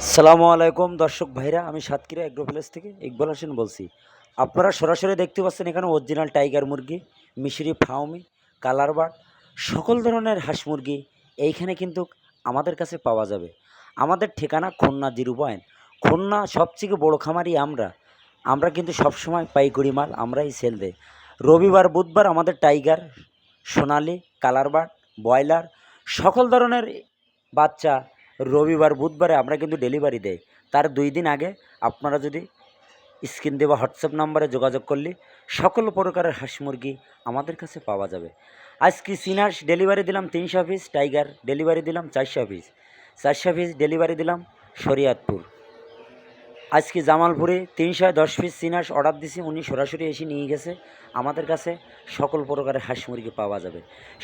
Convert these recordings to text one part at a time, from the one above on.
আসসালামু আলাইকুম দর্শক ভাইরা, আমি সাতক্ষীরা এগ্রো ভিলেজ থেকে ইকবাল হোসেন বলছি। আপনারা সরাসরি দেখতে পাচ্ছেন এখানে অরিজিনাল টাইগার মুরগি, মিশরি ফাউমি, কালার বার্ড, সকল ধরনের হাঁস মুরগি এইখানে কিন্তু আমাদের কাছে পাওয়া যাবে। আমাদের ঠিকানা খুলনা 0 পয়েন্ট। খুলনা সবথেকে বড় খামারি আমরা কিন্তু সবসময় পাইকারি মাল আমরাই সেল দেই। রবিবার বুধবার আমাদের টাইগার, সোনালি, কালার বার্ড, ব্রয়লার সকল ধরনের বাচ্চা রবিবার বুধবারে আমরা কিন্তু ডেলিভারি দেই। তার 2 দিন আগে আপনারা যদি স্ক্রিন দেওয়া হোয়াটসঅ্যাপ নাম্বারে যোগাযোগ করলে সকল প্রকারের হাঁস মুরগি আমাদের কাছে পাওয়া যাবে। আজকে চীনাস ডেলিভারি দিলাম 300 পিস, টাইগার ডেলিভারি দিলাম 400 পিস, 400 পিস ডেলিভারি দিলাম শরীয়তপুর। আজকে জামালপুরে 310 পিস চীনাস অর্ডার দিছি, উনি সরাসরি এসে নিয়ে গেছে। আমাদের কাছে সকল প্রকারের হাঁস মুরগি পাওয়া যাবে।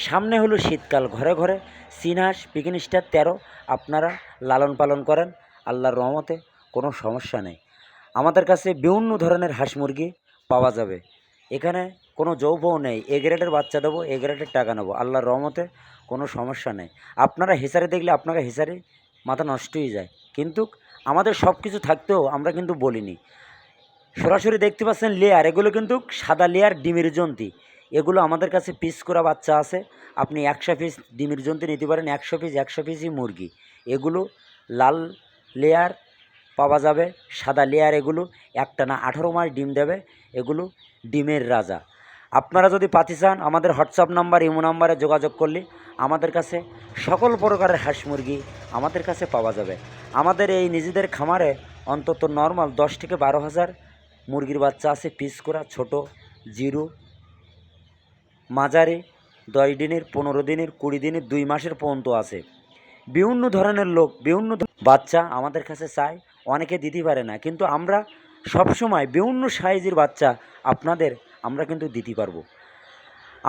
সামনে হলো শীতকাল, ঘরে ঘরে চীনাস পিকিন স্টার 13 আপনারা লালন পালন করেন, আল্লাহর রহমতে কোনো সমস্যা নেই। আমাদের কাছে বিভিন্ন ধরনের হাঁস মুরগি পাওয়া যাবে। এখানে কোনো যৌবও নেই, এ গ্রেডের বাচ্চা দেবো, এ গ্রেডের টাকা নেবো, আল্লাহর রহমতে কোনো সমস্যা নেই। আপনারা হিসারে দেখলে আপনাকে হিসারে মাথা নষ্ট হয়ে যায়, কিন্তু আমাদের সব কিছু থাকতেও আমরা কিন্তু বলিনি। সরাসরি দেখতে পাচ্ছেন লেয়ার, এগুলো কিন্তু সাদা লেয়ার ডিমের জন্তি। এগুলো আমাদের কাছে পিস করা বাচ্চা আছে। আপনি 100 পিস ডিমের জন্তি নিতে পারেন, 100 পিসই মুরগি। এগুলো লাল লেয়ার পাওয়া যাবে, সাদা লেয়ার, এগুলো একটানা 18 মাস ডিম দেবে। এগুলো ডিমের রাজা। আপনারা যদি পাতি চান আমাদের হোয়াটসঅ্যাপ নাম্বার, ইমো নাম্বারে যোগাযোগ করলে আমাদের কাছে সকল প্রকারের হাঁস মুরগি আমাদের কাছে পাওয়া যাবে। আমাদের এই নিজেদের খামারে অন্তত নর্মাল 10 থেকে 12 হাজার মুরগির বাচ্চা আছে পিস করা, ছোট, জিরো, মাঝারি, 10 দিনের, 15 দিনের, 20 দিনের, 2 মাসের পর্যন্ত আছে। বিভিন্ন ধরনের লোক বিভিন্ন বাচ্চা আমাদের কাছে চায়, অনেকে দিতে পারে না, কিন্তু আমরা সবসময় বিভিন্ন সাইজের বাচ্চা আপনাদের আমরা কিন্তু দিতে পারবো।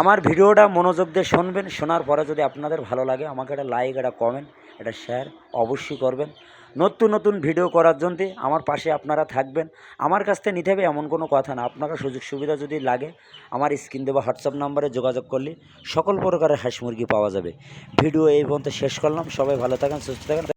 আমার ভিডিওটা মনোযোগ দিয়ে শুনবেন, শোনার পরে যদি আপনাদের ভালো লাগে আমাকে একটা লাইক, একটা কমেন্ট, একটা শেয়ার অবশ্যই করবেন। নতুন নতুন ভিডিও করার জন্য আমার পাশে আপনারা থাকবেন। আমার কাছ থেকে নিতে হবে এমন কোনো কথা না, আপনারা সুযোগ সুবিধা যদি লাগে আমার স্ক্রিন দেওয়া হোয়াটসঅ্যাপ নাম্বারে যোগাযোগ করলে সকল প্রকারের হাঁস মুরগি পাওয়া যাবে। ভিডিও এই পর্যন্ত শেষ করলাম। সবাই ভালো থাকেন, সুস্থ থাকেন।